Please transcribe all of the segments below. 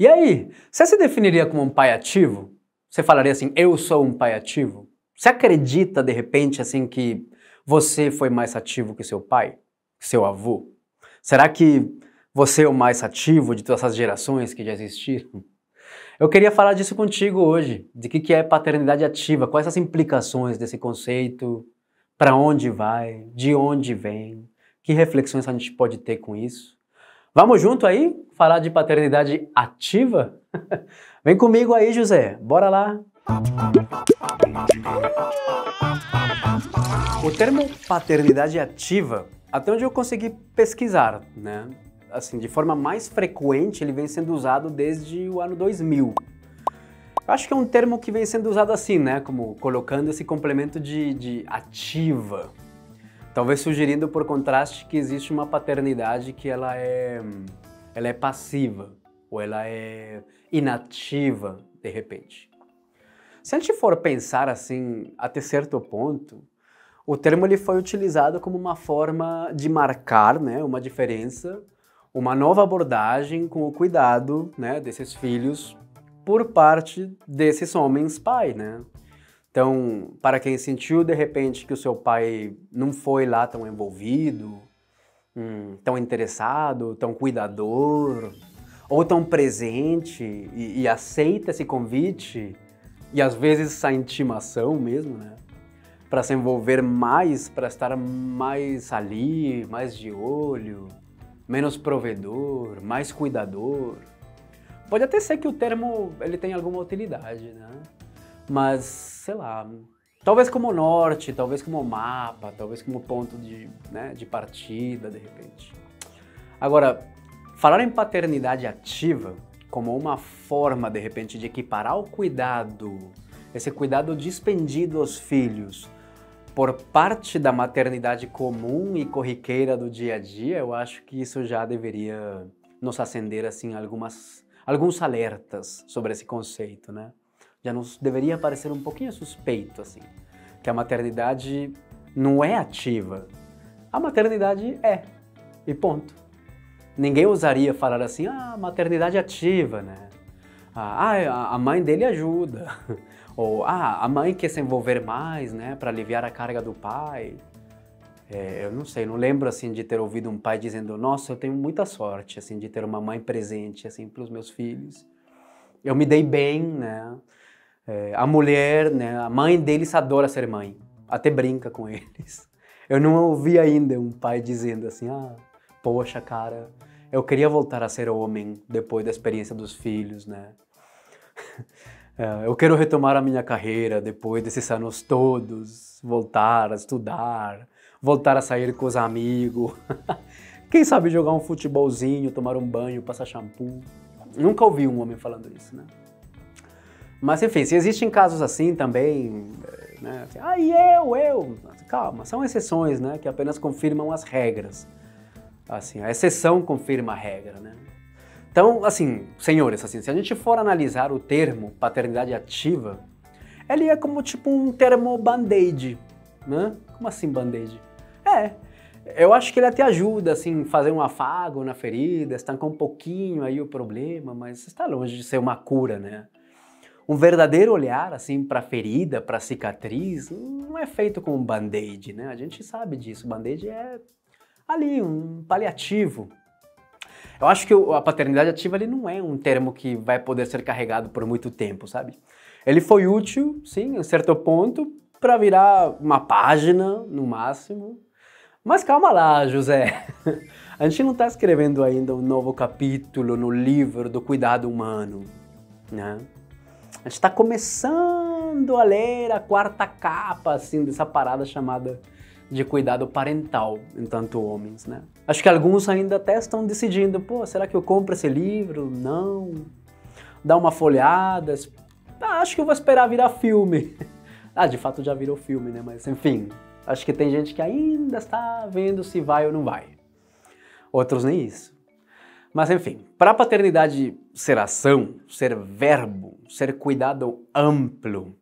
E aí, você se definiria como um pai ativo? Você falaria assim, eu sou um pai ativo? Você acredita, de repente, assim, que você foi mais ativo que seu pai? Que seu avô? Será que você é o mais ativo de todas essas gerações que já existiram? Eu queria falar disso contigo hoje, de que é paternidade ativa, quais as implicações desse conceito, para onde vai, de onde vem, que reflexões a gente pode ter com isso. Vamos junto aí falar de paternidade ativa? Vem comigo aí, José, bora lá! O termo paternidade ativa, até onde eu consegui pesquisar, né? Assim, de forma mais frequente, ele vem sendo usado desde o ano 2000. Eu acho que é um termo que vem sendo usado assim, né? Como colocando esse complemento de ativa. Talvez sugerindo por contraste que existe uma paternidade que ela é passiva, ou ela é inativa, de repente. Se a gente for pensar assim, até certo ponto, o termo ele foi utilizado como uma forma de marcar, né, uma diferença, uma nova abordagem com o cuidado, né, desses filhos por parte desses homens pai, né? Então, para quem sentiu de repente que o seu pai não foi lá tão envolvido, tão interessado, tão cuidador, ou tão presente e aceita esse convite, e às vezes essa intimação mesmo, né? Para se envolver mais, para estar mais ali, mais de olho, menos provedor, mais cuidador. Pode até ser que o termo ele tenha alguma utilidade, né? Mas, sei lá, talvez como norte, talvez como mapa, talvez como ponto de partida, de repente. Agora, falar em paternidade ativa como uma forma, de repente, de equiparar o cuidado, esse cuidado dispendido aos filhos, por parte da maternidade comum e corriqueira do dia a dia, eu acho que isso já deveria nos acender assim alguns alertas sobre esse conceito, né? Já nos deveria parecer um pouquinho suspeito assim, que a maternidade não é ativa. A maternidade é, e ponto. Ninguém ousaria falar assim, maternidade ativa, né? A mãe dele ajuda. Ou, a mãe quer se envolver mais, né, para aliviar a carga do pai. Eu não sei, não lembro, assim, de ter ouvido um pai dizendo, nossa, eu tenho muita sorte, assim, de ter uma mãe presente, assim, para os meus filhos. Eu me dei bem, né? A mulher, né, a mãe deles adora ser mãe, até brinca com eles. Eu não ouvi ainda um pai dizendo assim, poxa, cara, eu queria voltar a ser homem depois da experiência dos filhos, né? Eu quero retomar a minha carreira depois desses anos todos, voltar a estudar, voltar a sair com os amigos, quem sabe jogar um futebolzinho, tomar um banho, passar shampoo. Nunca ouvi um homem falando isso, né? Mas enfim, se existem casos assim também, né? Assim, eu. Calma, são exceções, né? Que apenas confirmam as regras. Assim, a exceção confirma a regra, né? Então, assim, senhores, assim, se a gente for analisar o termo paternidade ativa, ele é como tipo um termo band-aid, né? Como assim band-aid? Eu acho que ele até ajuda, assim, fazer um afago na ferida, estancar um pouquinho aí o problema, mas está longe de ser uma cura, né? Um verdadeiro olhar, assim, para a ferida, para a cicatriz, não é feito com um band-aid, né? A gente sabe disso, band-aid é ali, um paliativo. Eu acho que a paternidade ativa ele não é um termo que vai poder ser carregado por muito tempo, sabe? Ele foi útil, sim, a certo ponto, para virar uma página, no máximo. Mas calma lá, José. A gente não está escrevendo ainda um novo capítulo no livro do cuidado humano, né? A gente está começando a ler a quarta capa, assim, dessa parada chamada de cuidado parental, enquanto homens, né? Acho que alguns ainda até estão decidindo, pô, será que eu compro esse livro? Não. Dá uma folhada. Acho que eu vou esperar virar filme. De fato já virou filme, né? Mas enfim, acho que tem gente que ainda está vendo se vai ou não vai. Outros nem isso. Mas enfim, para a paternidade ser ação, ser verbo, ser cuidado amplo,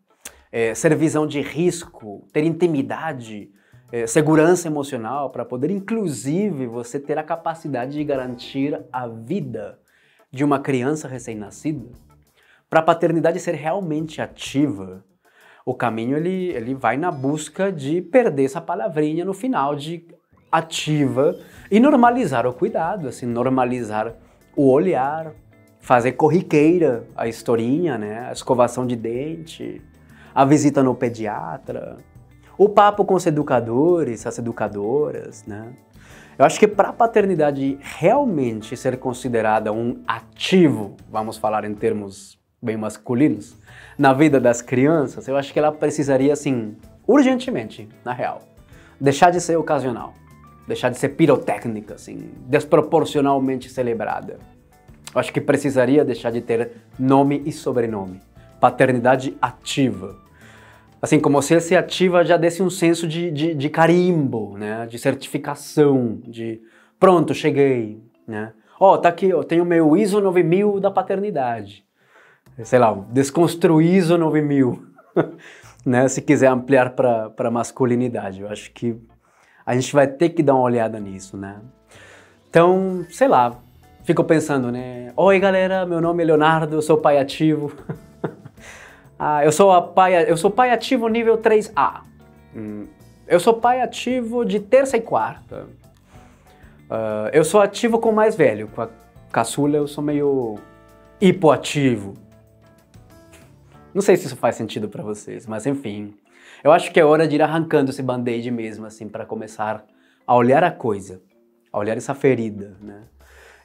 ser visão de risco, ter intimidade, segurança emocional, para poder inclusive você ter a capacidade de garantir a vida de uma criança recém-nascida, para a paternidade ser realmente ativa, o caminho ele vai na busca de perder essa palavrinha no final de ativa e normalizar o cuidado, assim, normalizar o olhar, fazer corriqueira a historinha, né? A escovação de dente, a visita no pediatra, o papo com os educadores, as educadoras, né? Eu acho que para a paternidade realmente ser considerada um ativo, vamos falar em termos bem masculinos, na vida das crianças, eu acho que ela precisaria, assim, urgentemente, na real, deixar de ser ocasional, deixar de ser pirotécnica, assim, desproporcionalmente celebrada. Eu acho que precisaria deixar de ter nome e sobrenome. Paternidade ativa. Assim, como se esse ativa já desse um senso de carimbo, né? De certificação, de pronto, cheguei, né? Ó, tá aqui, eu tenho meu ISO 9000 da paternidade. Sei lá, desconstruir ISO 9000, né? Se quiser ampliar para masculinidade. Eu acho que a gente vai ter que dar uma olhada nisso, né? Então, sei lá, fico pensando, né? Oi, galera, meu nome é Leonardo, eu sou pai ativo. Eu sou pai ativo nível 3A. Eu sou pai ativo de terça e quarta. Eu sou ativo com o mais velho. Com a caçula eu sou meio hipoativo. Não sei se isso faz sentido pra vocês, mas enfim. Eu acho que é hora de ir arrancando esse band-aid mesmo, assim, pra começar a olhar a coisa. A olhar essa ferida, né?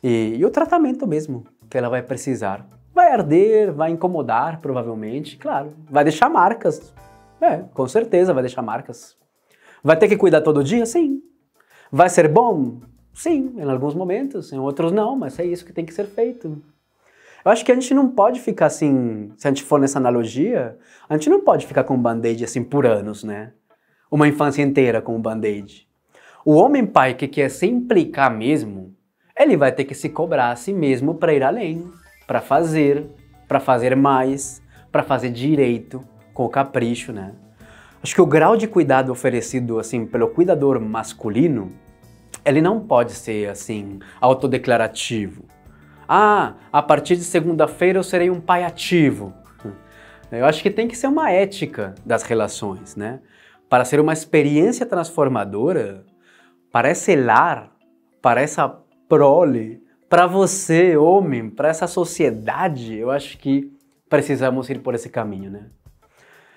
E o tratamento mesmo que ela vai precisar. Vai arder, vai incomodar, provavelmente, claro. Vai deixar marcas. Com certeza vai deixar marcas. Vai ter que cuidar todo dia? Sim. Vai ser bom? Sim, em alguns momentos, em outros não, mas é isso que tem que ser feito. Eu acho que a gente não pode ficar assim, se a gente for nessa analogia, a gente não pode ficar com band-aid assim por anos, né? Uma infância inteira com o band-aid. O homem pai que quer se implicar mesmo, ele vai ter que se cobrar a si mesmo para ir além. Para fazer mais, para fazer direito, com capricho, né? Acho que o grau de cuidado oferecido, assim, pelo cuidador masculino, ele não pode ser, assim, autodeclarativo. A partir de segunda-feira eu serei um pai ativo. Eu acho que tem que ser uma ética das relações, né? Para ser uma experiência transformadora, para esse lar, para essa prole, para você, homem, para essa sociedade, eu acho que precisamos ir por esse caminho, né?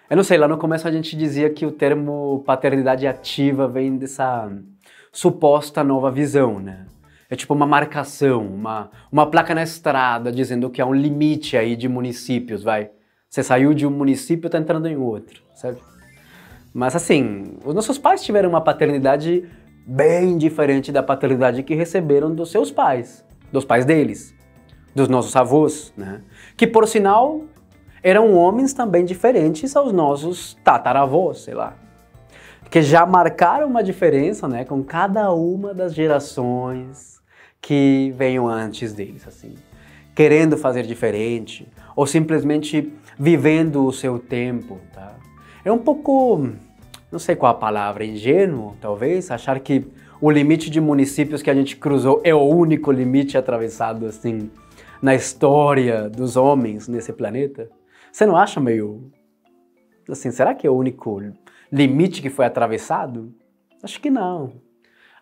Eu não sei, lá no começo a gente dizia que o termo paternidade ativa vem dessa suposta nova visão, né? É tipo uma marcação, uma placa na estrada dizendo que há um limite aí de municípios, vai. Você saiu de um município e tá entrando em outro, sabe? Mas assim, os nossos pais tiveram uma paternidade bem diferente da paternidade que receberam dos seus pais. Dos pais deles, dos nossos avós, né? Que, por sinal, eram homens também diferentes aos nossos tataravós, sei lá. Que já marcaram uma diferença, né, com cada uma das gerações que venham antes deles, assim. Querendo fazer diferente, ou simplesmente vivendo o seu tempo, tá? É um pouco, não sei qual a palavra, ingênuo, talvez, achar que o limite de municípios que a gente cruzou é o único limite atravessado, assim, na história dos homens nesse planeta? Você não acha meio... assim, será que é o único limite que foi atravessado? Acho que não.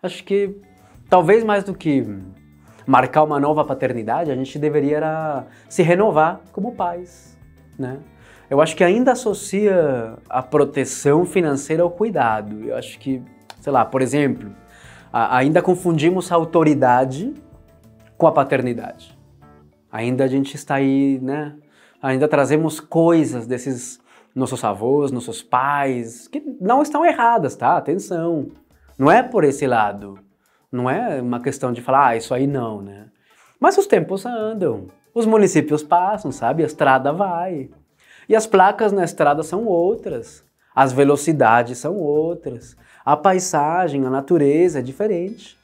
Acho que, talvez mais do que marcar uma nova paternidade, a gente deveria se renovar como pais, né? Eu acho que ainda associa a proteção financeira ao cuidado. Eu acho que, sei lá, por exemplo... ainda confundimos a autoridade com a paternidade. Ainda a gente está aí, né? Ainda trazemos coisas desses nossos avós, nossos pais, que não estão erradas, tá? Atenção. Não é por esse lado. Não é uma questão de falar, isso aí não, né? Mas os tempos andam. Os municípios passam, sabe? A estrada vai. E as placas na estrada são outras. As velocidades são outras. A paisagem, a natureza é diferente.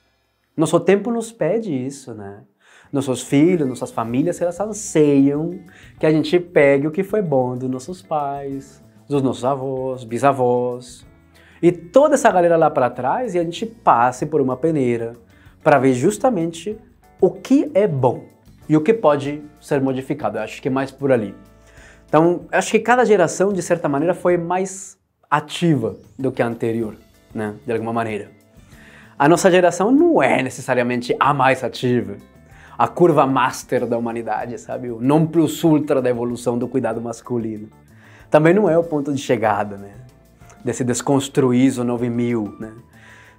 Nosso tempo nos pede isso, né? Nossos filhos, nossas famílias, elas anseiam que a gente pegue o que foi bom dos nossos pais, dos nossos avós, bisavós. E toda essa galera lá para trás, e a gente passe por uma peneira para ver justamente o que é bom. e o que pode ser modificado. Eu acho que é mais por ali. Então, eu acho que cada geração, de certa maneira, foi mais ativa do que a anterior, né? De alguma maneira. A nossa geração não é necessariamente a mais ativa. A curva master da humanidade, sabe? O non plus ultra da evolução do cuidado masculino. Também não é o ponto de chegada, né? Desse desconstruído 9000, né?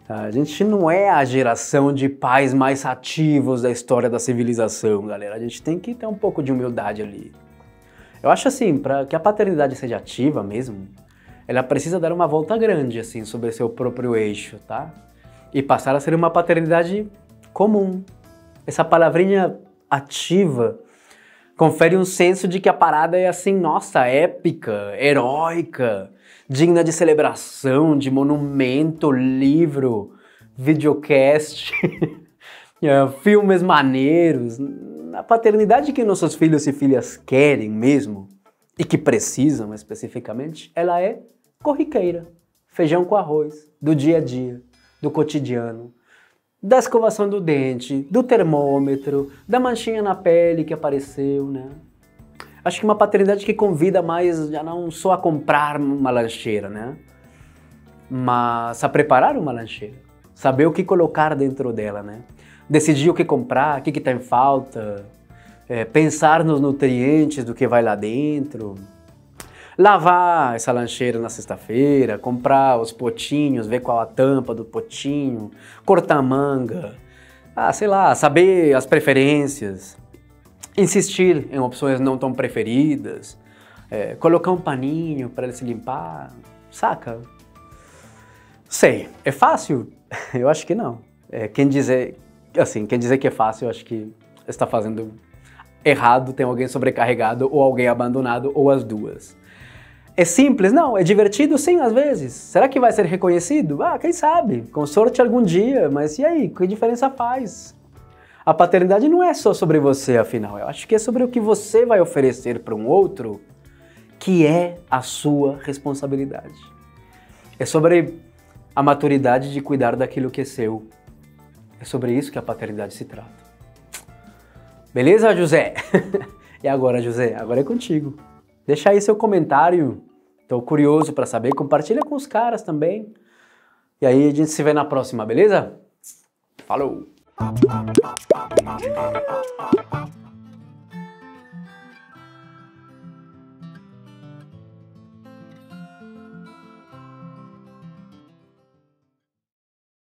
A gente não é a geração de pais mais ativos da história da civilização, galera. A gente tem que ter um pouco de humildade ali. Eu acho assim, para que a paternidade seja ativa mesmo, ela precisa dar uma volta grande, assim, sobre seu próprio eixo, tá? E passar a ser uma paternidade comum. Essa palavrinha ativa confere um senso de que a parada é assim, nossa, épica, heróica, digna de celebração, de monumento, livro, videocast, filmes maneiros. A paternidade que nossos filhos e filhas querem mesmo, e que precisam especificamente, ela é corriqueira. Feijão com arroz, do dia a dia, do cotidiano, da escovação do dente, do termômetro, da manchinha na pele que apareceu, né? Acho que uma paternidade que convida mais a não só a comprar uma lancheira, né? Mas a preparar uma lancheira. Saber o que colocar dentro dela, né? Decidir o que comprar, o que está em falta, pensar nos nutrientes do que vai lá dentro, lavar essa lancheira na sexta-feira, comprar os potinhos, ver qual a tampa do potinho, cortar a manga, sei lá, saber as preferências, insistir em opções não tão preferidas, colocar um paninho para ele se limpar, saca? Sei, é fácil? Eu acho que não. Quem dizer que é fácil, eu acho que está fazendo errado, tem alguém sobrecarregado ou alguém abandonado ou as duas. É simples? Não. É divertido? Sim, às vezes. Será que vai ser reconhecido? Quem sabe? Com sorte algum dia, mas e aí? Que diferença faz? A paternidade não é só sobre você, afinal. Eu acho que é sobre o que você vai oferecer para um outro, que é a sua responsabilidade. É sobre a maturidade de cuidar daquilo que é seu. É sobre isso que a paternidade se trata. Beleza, José? E agora, José? Agora é contigo. Deixa aí seu comentário, tô curioso para saber, compartilha com os caras também. E aí a gente se vê na próxima, beleza? Falou!